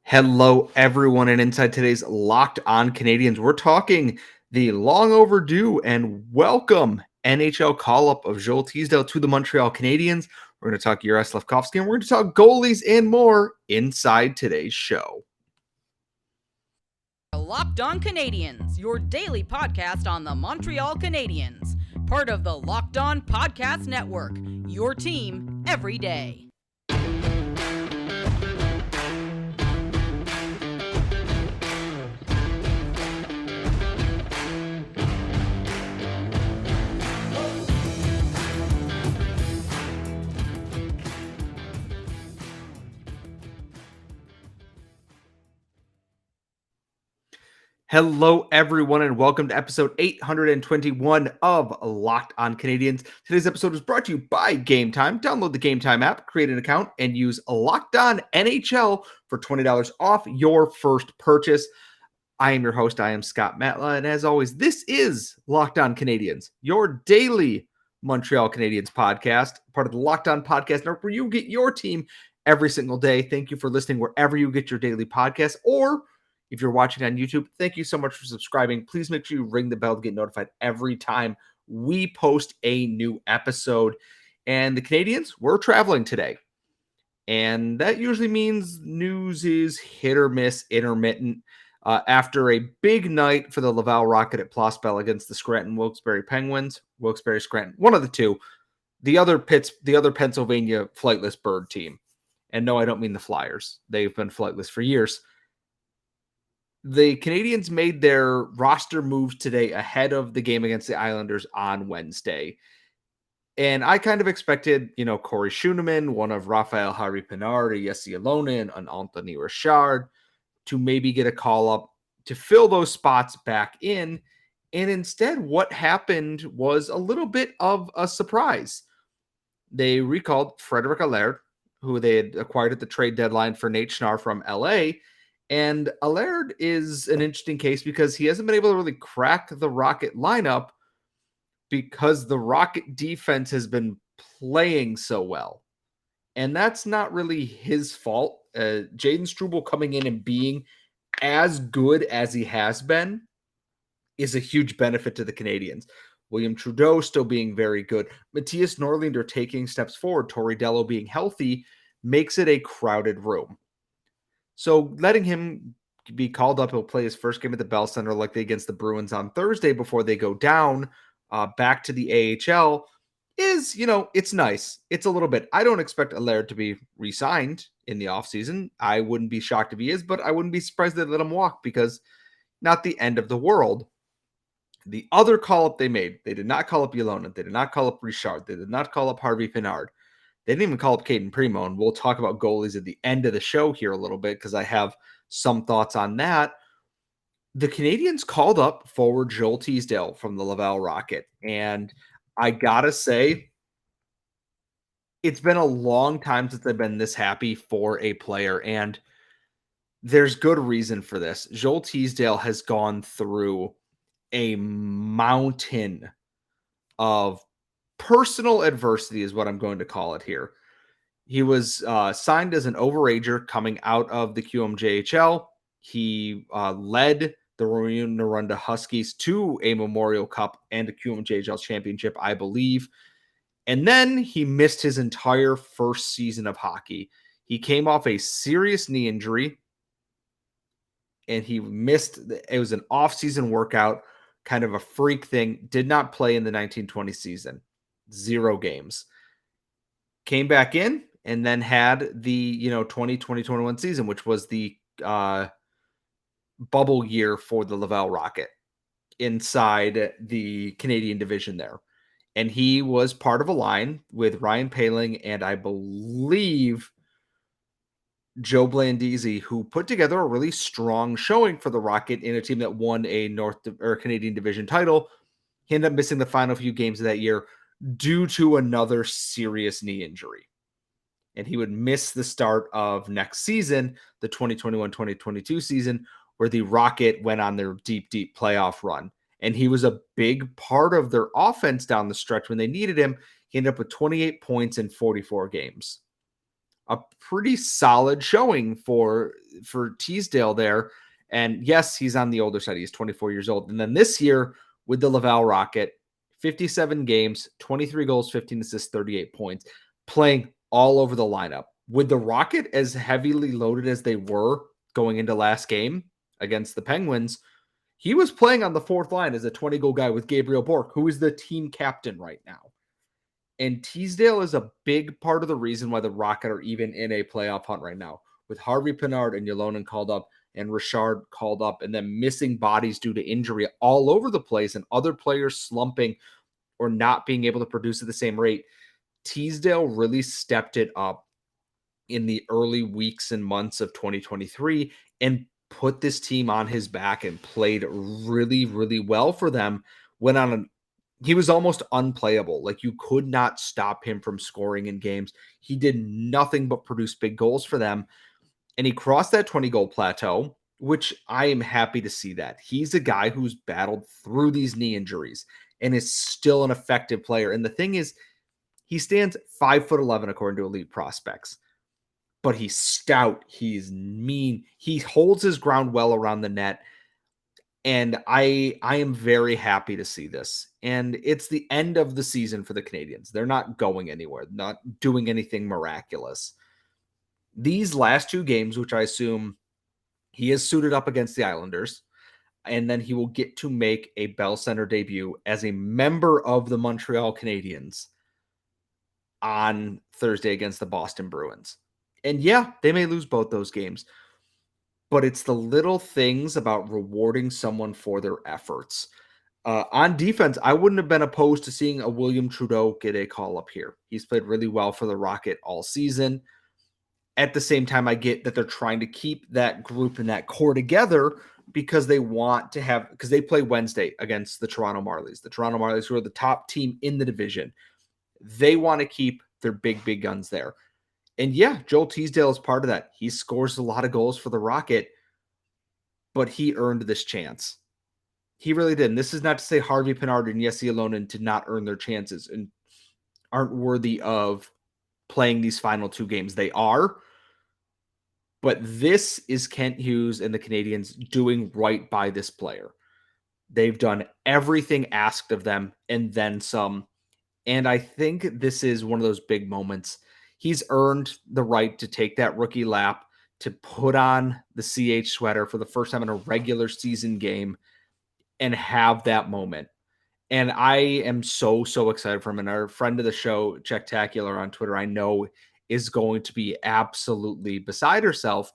Hello, everyone, and inside today's Locked On Canadians, we're talking the long overdue and welcome NHL call up of Joël Teasdale to the Montreal Canadiens. We're going to talk Juraj Slafkovsky, and we're going to talk goalies and more inside today's show. Locked On Canadiens, your daily podcast on the Montreal Canadiens, part of the Locked On Podcast Network, your team every day. Hello, everyone, and welcome to episode 821 of Locked On Canadians. Today's episode is brought to you by Game Time. Download the Game Time app, create an account, and use Locked On NHL for $20 off your first purchase. I am your host. I am Scott Matla, and as always, this is Locked On Canadians, your daily Montreal Canadiens podcast, part of the Locked On Podcast Network, where you get your team every single day. Thank you for listening wherever you get your daily podcast, or if you're watching on YouTube, thank you so much for subscribing. Please make sure you ring the bell to get notified every time we post a new episode. And the Canadiens, we're traveling today. And that usually means news is hit or miss, intermittent. After a big night for the Laval Rocket at Place Bell against the Scranton-Wilkes-Barre Penguins, Wilkes-Barre-Scranton, one of the two, the other Pennsylvania flightless bird team. And no, I don't mean the Flyers. They've been flightless for years. The Canadiens made their roster moves today ahead of the game against the Islanders on Wednesday. And I kind of expected, Corey Schooneman, one of Raphael Harvey-Pinard, a Jesse Alonen, an Anthony Richard, to maybe get a call up to fill those spots back in. And instead, what happened was a little bit of a surprise. They recalled Frederic Allard, who they had acquired at the trade deadline for Nate Schnarr from LA. And Allard is an interesting case because he hasn't been able to really crack the Rocket lineup because the Rocket defense has been playing so well. And that's not really his fault. Jaden Struble coming in and being as good as he has been is a huge benefit to the Canadiens. William Trudeau still being very good. Matthias Norlinder taking steps forward. Tori Dello being healthy makes it a crowded room. So letting him be called up, he'll play his first game at the Bell Center likely against the Bruins on Thursday before they go down back to the AHL is, it's nice. It's a little bit. I don't expect Allard to be re-signed in the offseason. I wouldn't be shocked if he is, but I wouldn't be surprised they let him walk because not the end of the world. The other call-up they made, they did not call up Ylonen. They did not call up Richard. They did not call up Harvey-Pinard. They didn't even call up Caden Primo, and we'll talk about goalies at the end of the show here a little bit because I have some thoughts on that. The Canadiens called up forward Joël Teasdale from the Laval Rocket, and I gotta say, it's been a long time since I've been this happy for a player, and there's good reason for this. Joël Teasdale has gone through a mountain of personal adversity is what I'm going to call it here. He was signed as an overager coming out of the QMJHL. He led the Rouyn-Noranda Huskies to a Memorial Cup and a QMJHL championship, I believe. And then he missed his entire first season of hockey. He came off a serious knee injury, and he missed. It was an off-season workout, kind of a freak thing. Did not play in the 1920 season. 0 games. Came back in and then had the 2020-21 season, which was the bubble year for the Laval Rocket inside the Canadian division there. And he was part of a line with Ryan Poehling and I believe Joe Blandisi, who put together a really strong showing for the Rocket in a team that won a Canadian division title. He ended up missing the final few games of that year due to another serious knee injury. And he would miss the start of next season, the 2021-2022 season, where the Rocket went on their deep, deep playoff run. And he was a big part of their offense down the stretch when they needed him. He ended up with 28 points in 44 games. A pretty solid showing for Teasdale there. And yes, he's on the older side. He's 24 years old. And then this year with the Laval Rocket, 57 games, 23 goals, 15 assists, 38 points, playing all over the lineup. With the Rocket as heavily loaded as they were going into last game against the Penguins, he was playing on the fourth line as a 20-goal guy with Gabriel Bourque, who is the team captain right now. And Teasdale is a big part of the reason why the Rocket are even in a playoff hunt right now. With Harvey Pinard and Ylonen called up and Richard called up and then missing bodies due to injury all over the place and other players slumping or not being able to produce at the same rate, Teasdale really stepped it up in the early weeks and months of 2023 and put this team on his back and played really, really well for them. He was almost unplayable. Like, you could not stop him from scoring in games. He did nothing but produce big goals for them. And he crossed that 20-goal plateau, which I am happy to see that. He's a guy who's battled through these knee injuries and is still an effective player. And the thing is, he stands 5'11" according to Elite Prospects. But he's stout. He's mean. He holds his ground well around the net. And I am very happy to see this. And it's the end of the season for the Canadiens. They're not going anywhere, not doing anything miraculous. These last two games, which I assume he is suited up against the Islanders, and then he will get to make a Bell Center debut as a member of the Montreal Canadiens on Thursday against the Boston Bruins. And yeah, they may lose both those games, but it's the little things about rewarding someone for their efforts. On defense, I wouldn't have been opposed to seeing a William Trudeau get a call up here. He's played really well for the Rocket all season. At the same time, I get that they're trying to keep that group and that core together because they play Wednesday against the Toronto Marlies. The Toronto Marlies, who are the top team in the division. They want to keep their big guns there. And yeah, Joel Teasdale is part of that. He scores a lot of goals for the Rocket, but he earned this chance. He really did. And this is not to say Harvey Pinard and Jesse Ylonen did not earn their chances and aren't worthy of playing these final two games. They are. But this is Kent Hughes and the Canadiens doing right by this player. They've done everything asked of them and then some. And I think this is one of those big moments. He's earned the right to take that rookie lap, to put on the CH sweater for the first time in a regular season game and have that moment. And I am so excited for him. And our friend of the show, Checktacular on Twitter, I know is going to be absolutely beside herself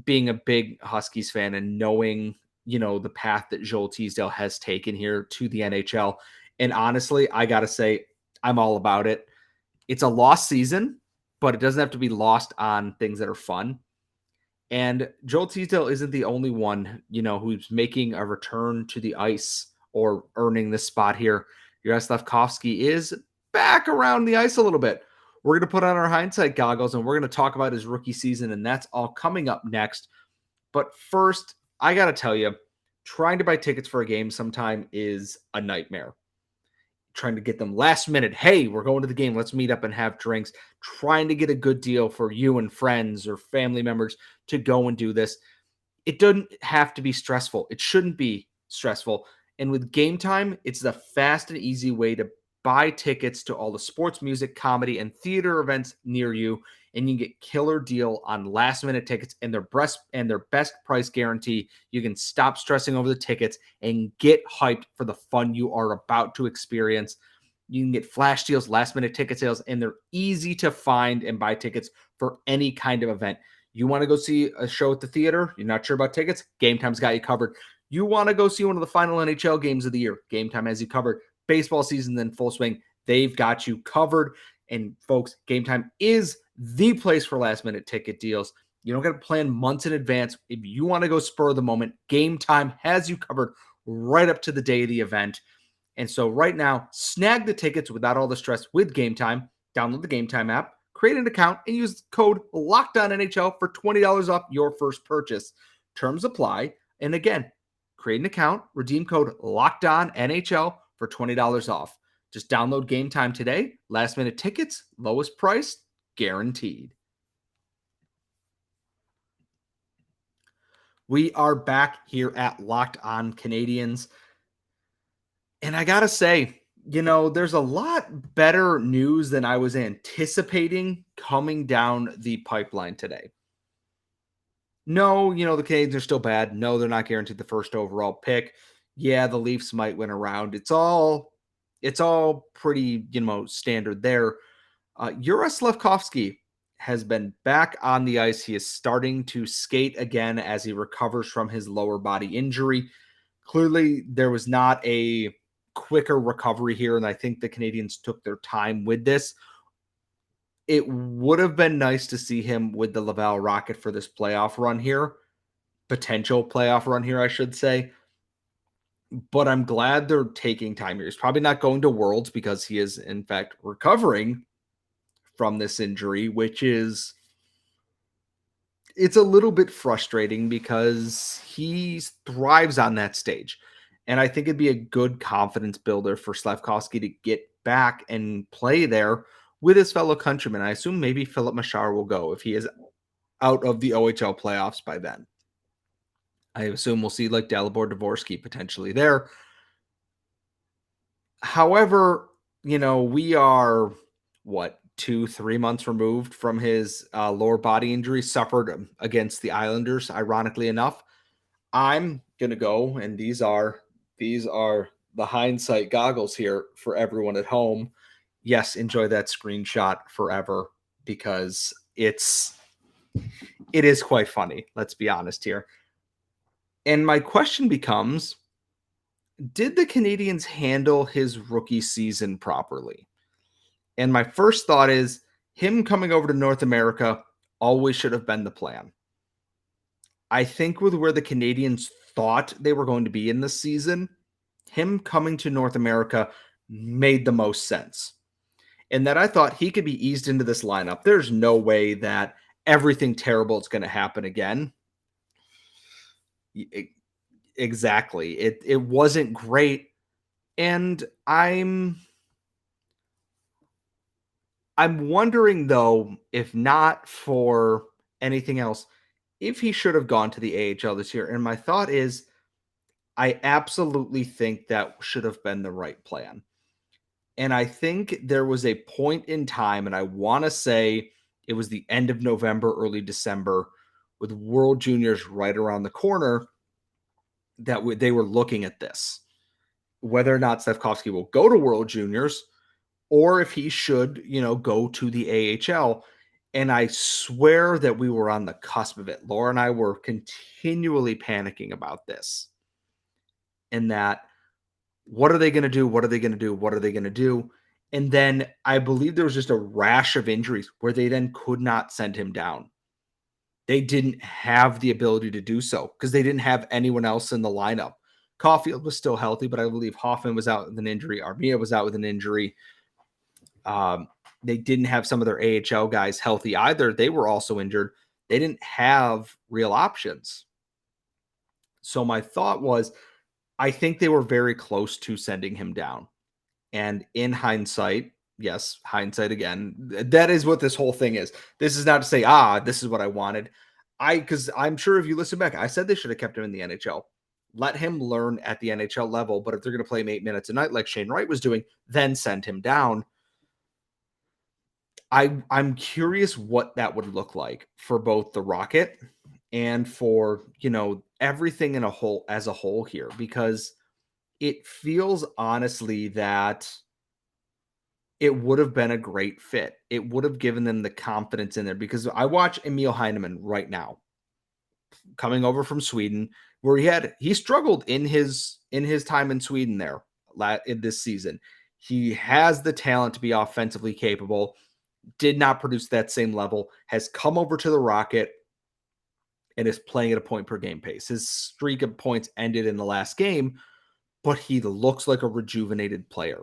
being a big Huskies fan and knowing, the path that Joel Teasdale has taken here to the NHL. And honestly, I got to say, I'm all about it. It's a lost season, but it doesn't have to be lost on things that are fun. And Joel Teasdale isn't the only one, who's making a return to the ice or earning this spot here. Juraj Slafkovsky is back around the ice a little bit. We're going to put on our hindsight goggles and we're going to talk about his rookie season, and that's all coming up next. But first, I got to tell you, trying to buy tickets for a game sometime is a nightmare. Trying to get them last minute. Hey, we're going to the game. Let's meet up and have drinks. Trying to get a good deal for you and friends or family members to go and do this. It doesn't have to be stressful. It shouldn't be stressful. And with Game Time, it's the fast and easy way to buy tickets to all the sports, music, comedy, and theater events near you. And you can get killer deal on last minute tickets and their best price guarantee. You can stop stressing over the tickets and get hyped for the fun you are about to experience. You can get flash deals, last minute ticket sales, and they're easy to find and buy tickets for any kind of event. You want to go see a show at the theater? You're not sure about tickets? Game Time's got you covered. You want to go see one of the final NHL games of the year? Game Time has you covered. Baseball season in full swing. They've got you covered. And folks, Game Time is the place for last minute ticket deals. You don't got to plan months in advance. If you want to go spur of the moment, Game Time has you covered right up to the day of the event. And so right now, snag the tickets without all the stress with Game Time. Download the Game Time app, create an account, and use code LOCKEDONNHL for $20 off your first purchase. Terms apply. And again, create an account, redeem code LOCKEDONNHL for $20 off. Just download Game Time today. Last minute tickets, lowest price, guaranteed. We are back here at Locked On Canadiens. And I got to say, there's a lot better news than I was anticipating coming down the pipeline today. No, the Canadiens are still bad. No, they're not guaranteed the first overall pick. Yeah, the Leafs might win a round. It's all pretty, standard there. Juraj Slafkovsky has been back on the ice. He is starting to skate again as he recovers from his lower body injury. Clearly, there was not a quicker recovery here, and I think the Canadiens took their time with this. It would have been nice to see him with the Laval Rocket for this playoff run here, potential playoff run here, I should say. But I'm glad they're taking time here. He's probably not going to Worlds because he is, in fact, recovering from this injury, which is, it's a little bit frustrating because he thrives on that stage. And I think it'd be a good confidence builder for Slafkovsky to get back and play there with his fellow countrymen. I assume maybe Philip Machar will go if he is out of the OHL playoffs by then. I assume we'll see like Dalibor Dvorsky potentially there. However, we are 2-3 months removed from his lower body injury suffered against the Islanders, ironically enough. I'm going to go, and these are the hindsight goggles here for everyone at home. Yes, enjoy that screenshot forever because it is quite funny. Let's be honest here. And my question becomes, did the Canadiens handle his rookie season properly? And my first thought is him coming over to North America always should have been the plan. I think with where the Canadiens thought they were going to be in this season, him coming to North America made the most sense. And that I thought he could be eased into this lineup. There's no way that everything terrible is going to happen again. Exactly. It wasn't great. And I'm wondering, though, if not for anything else, if he should have gone to the AHL this year. And my thought is, I absolutely think that should have been the right plan. And I think there was a point in time, and I want to say it was the end of November, early December, with World Juniors right around the corner, that they were looking at this. Whether or not Slafkovsky will go to World Juniors, or if he should, go to the AHL. And I swear that we were on the cusp of it. Laura and I were continually panicking about this. And that, what are they going to do? What are they going to do? What are they going to do? And then I believe there was just a rash of injuries where they then could not send him down. They didn't have the ability to do so because they didn't have anyone else in the lineup. Caulfield was still healthy, but I believe Hoffman was out with an injury. Armia was out with an injury. They didn't have some of their AHL guys healthy either. They were also injured. They didn't have real options. So my thought was, I think they were very close to sending him down. And in hindsight, yes, hindsight again, that is what this whole thing is. This is not to say, this is what I wanted. Because I'm sure if you listen back, I said they should have kept him in the NHL. Let him learn at the NHL level. But if they're going to play him 8 minutes a night like Shane Wright was doing, then send him down. I'm curious what that would look like for both the Rocket and for, everything as a whole here, because it feels honestly that it would have been a great fit. It would have given them the confidence in there, because I watch Emil Heineman right now coming over from Sweden, where he struggled in his time in Sweden there in this season. He has the talent to be offensively capable, did not produce that same level, has come over to the Rocket and is playing at a point per game pace. His streak of points ended in the last game, but he looks like a rejuvenated player.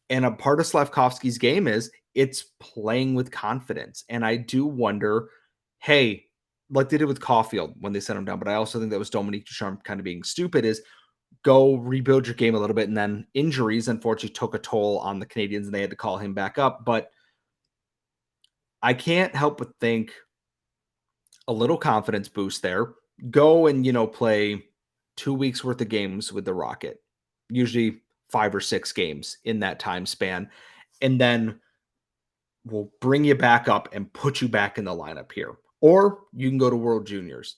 And a part of Slafkovsky's game is it's playing with confidence. And I do wonder, hey, like they did with Caulfield when they sent him down, but I also think that was Dominique Ducharme kind of being stupid, is go rebuild your game a little bit. And then injuries, unfortunately, took a toll on the Canadiens and they had to call him back up. But I can't help but think a little confidence boost there. go and, play 2 weeks worth of games with the Rocket, usually 5 or 6 games in that time span. And then we'll bring you back up and put you back in the lineup here. Or you can go to World Juniors.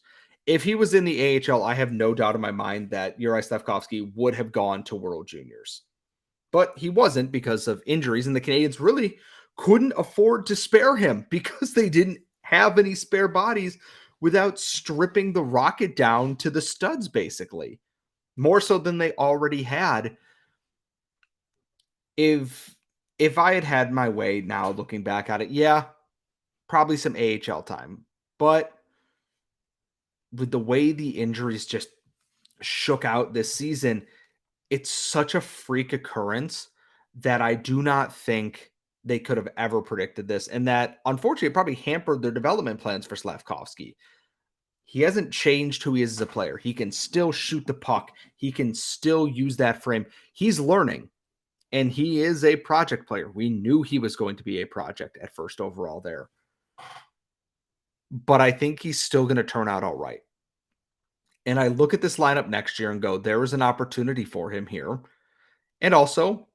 If he was in the AHL, I have no doubt in my mind that Juraj Slafkovsky would have gone to World Juniors. But he wasn't because of injuries, and the Canadiens really couldn't afford to spare him because they didn't have any spare bodies without stripping the Rocket down to the studs, basically. More so than they already had. If I had had my way now, looking back at it, yeah, probably some AHL time. But with the way the injuries just shook out this season, it's such a freak occurrence that I do not think they could have ever predicted this. And that, unfortunately, it probably hampered their development plans for Slafkovsky. He hasn't changed who he is as a player. He can still shoot the puck. He can still use that frame. He's learning. And he is a project player. We knew he was going to be a project at first overall there. But I think he's still going to turn out all right. And I look at this lineup next year and go, there is an opportunity for him here. And also,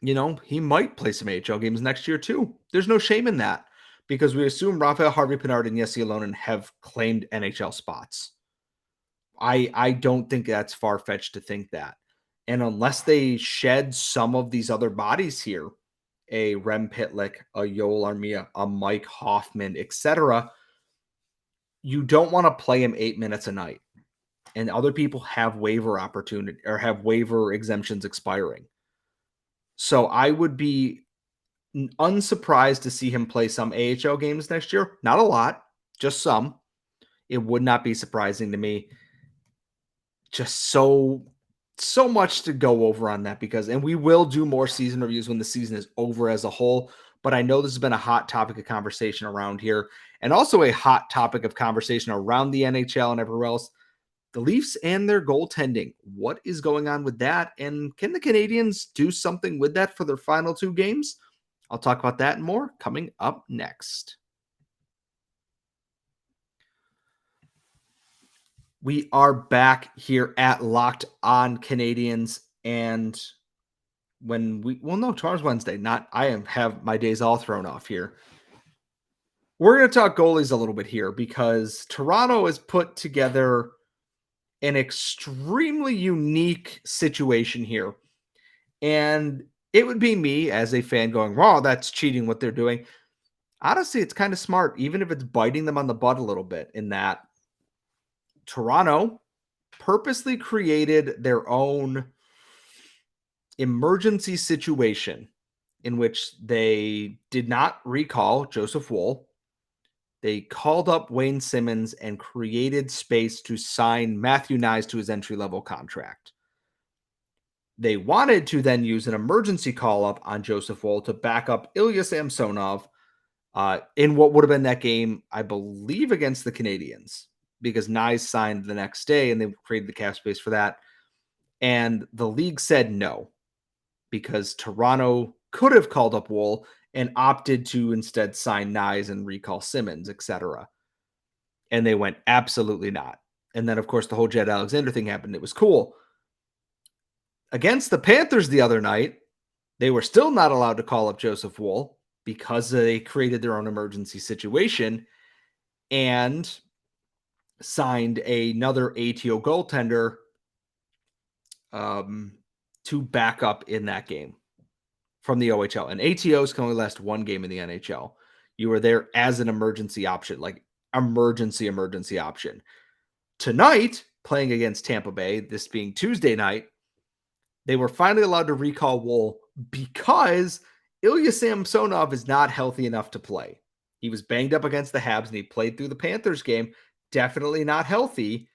he might play some AHL games next year too. There's no shame in that because we assume Raphael Harvey-Pinard and Jesse Alonen have claimed NHL spots. I don't think that's far-fetched to think that. And unless they shed some of these other bodies here, a Rem Pitlick, a Yoel Armia, a Mike Hoffman, etc., you don't want to play him 8 minutes a night. And other people have waiver opportunity or have waiver exemptions expiring. So I would be unsurprised to see him play some AHL games next year. Not a lot, just some. It would not be surprising to me. Just so much to go over on that and we will do more season reviews when the season is over as a whole. But I know this has been a hot topic of conversation around here and also a hot topic of conversation around the NHL and everywhere else. The Leafs and their goaltending. What is going on with that? And can the Canadiens do something with that for their final 2 games? I'll talk about that and more coming up next. We are back here at Locked On Canadiens, and tomorrow's Wednesday. Have my days all thrown off here. We're going to talk goalies a little bit here because Toronto has put together an extremely unique situation here. And it would be me as a fan going, wow, that's cheating what they're doing. Honestly, it's kind of smart, even if it's biting them on the butt a little bit, in that Toronto purposely created their own emergency situation in which they did not recall Joseph Woll. They called up Wayne Simmons and created space to sign Matthew Nyes to his entry-level contract. They wanted to then use an emergency call-up on Joseph Woll to back up Ilya Samsonov in what would have been that game, I believe, against the Canadiens, because Nyes signed the next day and they created the cap space for that. And the league said no, because Toronto could have called up Woll and opted to instead sign Nyes and recall Simmons, etc. And they went, absolutely not. And then, of course, the whole Jed Alexander thing happened. It was cool. Against the Panthers the other night, they were still not allowed to call up Joseph Woll because they created their own emergency situation and signed another ATO goaltender to back up in that game from the OHL. And ATOs can only last 1 game in the NHL. You were there as an emergency option, like emergency option. Tonight, playing against Tampa Bay, this being Tuesday night, they were finally allowed to recall Woll because Ilya Samsonov is not healthy enough to play. He was banged up against the Habs and he played through the Panthers game. Definitely not healthy.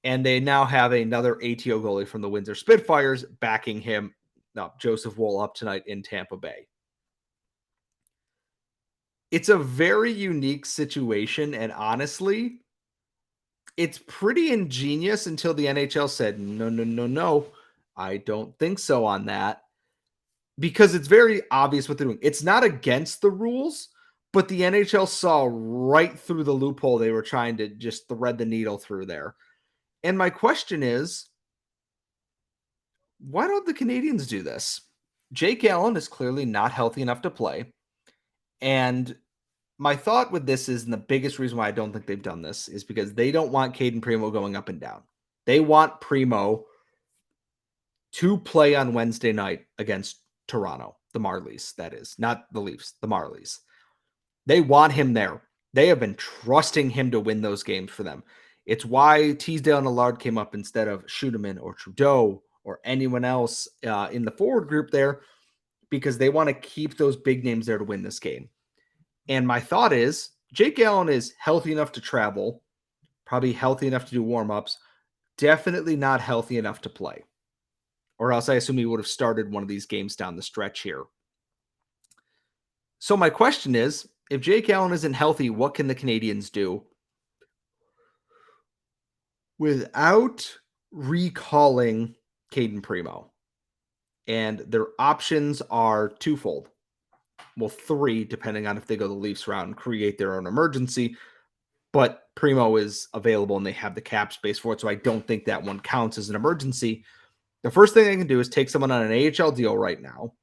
And they now have another ATO goalie from the Windsor Spitfires backing him, Joseph Woll, up tonight in Tampa Bay. It's a very unique situation, and honestly, it's pretty ingenious until the NHL said, no, I don't think so on that, because it's very obvious what they're doing. It's not against the rules, But the NHL saw right through the loophole they were trying to just thread the needle through there. And my question is, why don't the Canadiens do this? Jake Allen is clearly not healthy enough to play. And my thought with this is, and the biggest reason why I don't think they've done this is because they don't want Caden Primo going up and down. They want Primo to play on Wednesday night against Toronto, the Marlies, that is, not the Leafs, the Marlies. They want him there. They have been trusting him to win those games for them. It's why Teasdale and Allard came up instead of Schueneman or Trudeau or anyone else in the forward group there, because they want to keep those big names there to win this game. And my thought is, Jake Allen is healthy enough to travel, probably healthy enough to do warm-ups, definitely not healthy enough to play. Or else I assume he would have started one of these games down the stretch here. So my question is, if Jake Allen isn't healthy, what can the Canadiens do without recalling Caden Primo? And their options are twofold. Well, three, depending on if they go the Leafs route and create their own emergency. But Primo is available and they have the cap space for it, so I don't think that one counts as an emergency. The first thing they can do is take someone on an AHL deal right now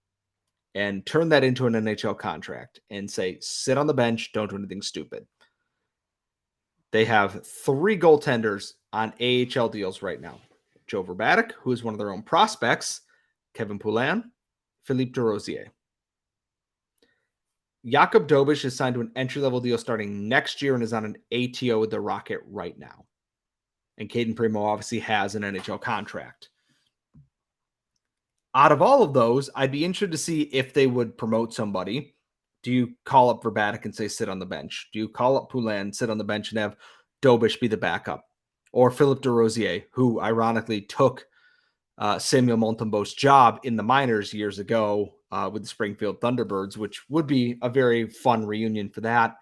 and turn that into an NHL contract and say, sit on the bench, don't do anything stupid. They have 3 goaltenders on AHL deals right now. Joe Vrbatic, who is one of their own prospects, Kevin Poulin, Philippe Desrosiers. Jakub Dobeš is signed to an entry-level deal starting next year and is on an ATO with the Rocket right now. And Caden Primo obviously has an NHL contract. Out of all of those, I'd be interested to see if they would promote somebody. Do you call up Vrbatic and say sit on the bench? Do you call up Poulin, sit on the bench, and have Dobeš be the backup? Or Philippe Desrosiers, who ironically took Samuel Montembeault's job in the minors years ago with the Springfield Thunderbirds, which would be a very fun reunion for that.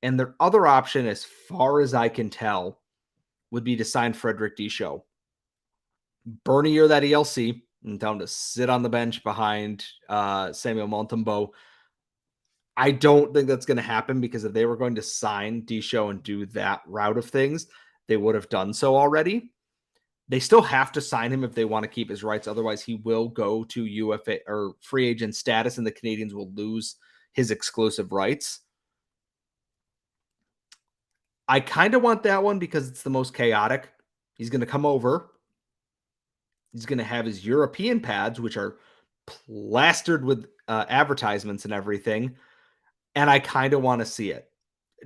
And their other option, as far as I can tell, would be to sign Frederic Allard. Burn a year that ELC and tell him to sit on the bench behind Samuel Montembeault. I don't think that's going to happen, because if they were going to sign Allard and do that route of things, they would have done so already. They still have to sign him if they want to keep his rights. Otherwise, he will go to UFA or free agent status, and the Canadiens will lose his exclusive rights. I kind of want that one because it's the most chaotic. He's going to come over. He's going to have his European pads, which are plastered with advertisements and everything. And I kind of want to see it.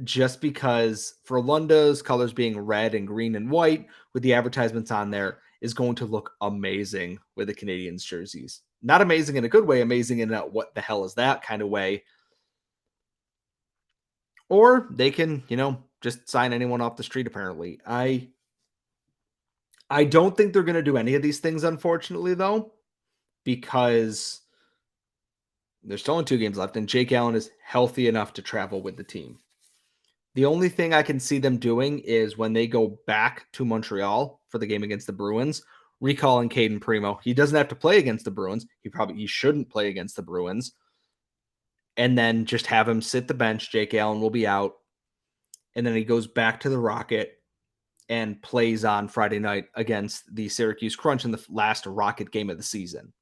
Just because Frölunda's colors being red and green and white with the advertisements on there is going to look amazing with the Canadiens jerseys. Not amazing in a good way, amazing in a what the hell is that kind of way. Or they can, just sign anyone off the street, apparently. I don't think they're going to do any of these things, unfortunately, though, because there's still only 2 games left, and Jake Allen is healthy enough to travel with the team. The only thing I can see them doing is when they go back to Montreal for the game against the Bruins, recalling Caden Primo. He doesn't have to play against the Bruins. He shouldn't play against the Bruins. And then just have him sit the bench. Jake Allen will be out. And then he goes back to the Rocket and plays on Friday night against the Syracuse Crunch in the last Rocket game of the season.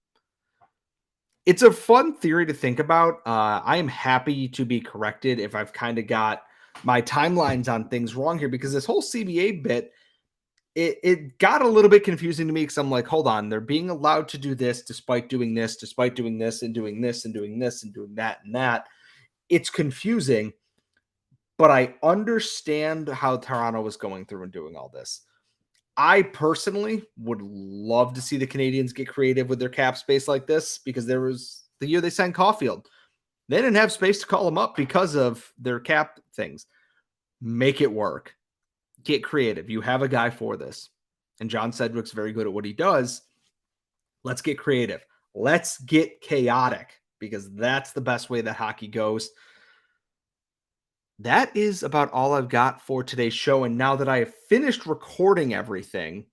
It's a fun theory to think about. I am happy to be corrected if I've kind of got my timelines on things wrong here, because this whole CBA bit, it got a little bit confusing to me, because I'm like, hold on, they're being allowed to do this despite doing this, despite doing this and doing this and doing this and doing that and that. It's confusing, but I understand how Toronto was going through and doing all this. I personally would love to see the Canadiens get creative with their cap space like this, because there was the year they signed Caulfield. They didn't have space to call him up because of their cap things. Make it work. Get creative. You have a guy for this. And John Sedgwick's very good at what he does. Let's get creative. Let's get chaotic, because that's the best way that hockey goes. That is about all I've got for today's show. And now that I have finished recording everything,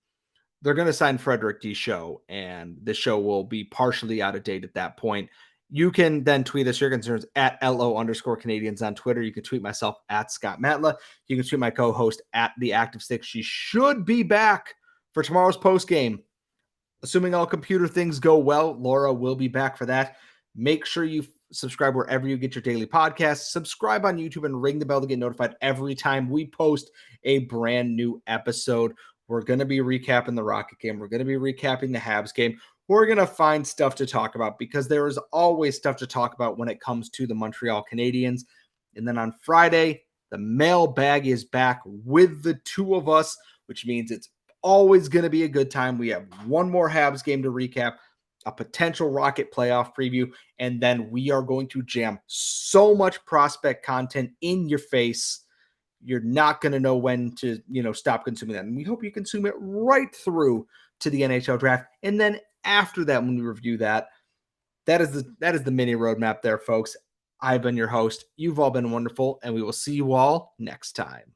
they're going to sign Frederic Allard, and the show will be partially out of date at that point. You can then tweet us your concerns at LO_Canadians on Twitter. You can tweet myself at Scott Matla. You can tweet my co-host at The Active Stick. She should be back for tomorrow's post game. Assuming all computer things go well, Laura will be back for that. Make sure you subscribe wherever you get your daily podcasts. Subscribe on YouTube and ring the bell to get notified every time we post a brand new episode. We're going to be recapping the Rocket game. We're going to be recapping the Habs game. We're going to find stuff to talk about because there is always stuff to talk about when it comes to the Montreal Canadiens. And then on Friday, the mailbag is back with the two of us, which means it's always going to be a good time. We have one more Habs game to recap, a potential Rocket playoff preview, and then we are going to jam so much prospect content in your face. You're not going to know when to, stop consuming that. And we hope you consume it right through to the NHL draft. And then after that, when we review that, that is the mini roadmap there, folks. I've been your host. You've all been wonderful, and we will see you all next time.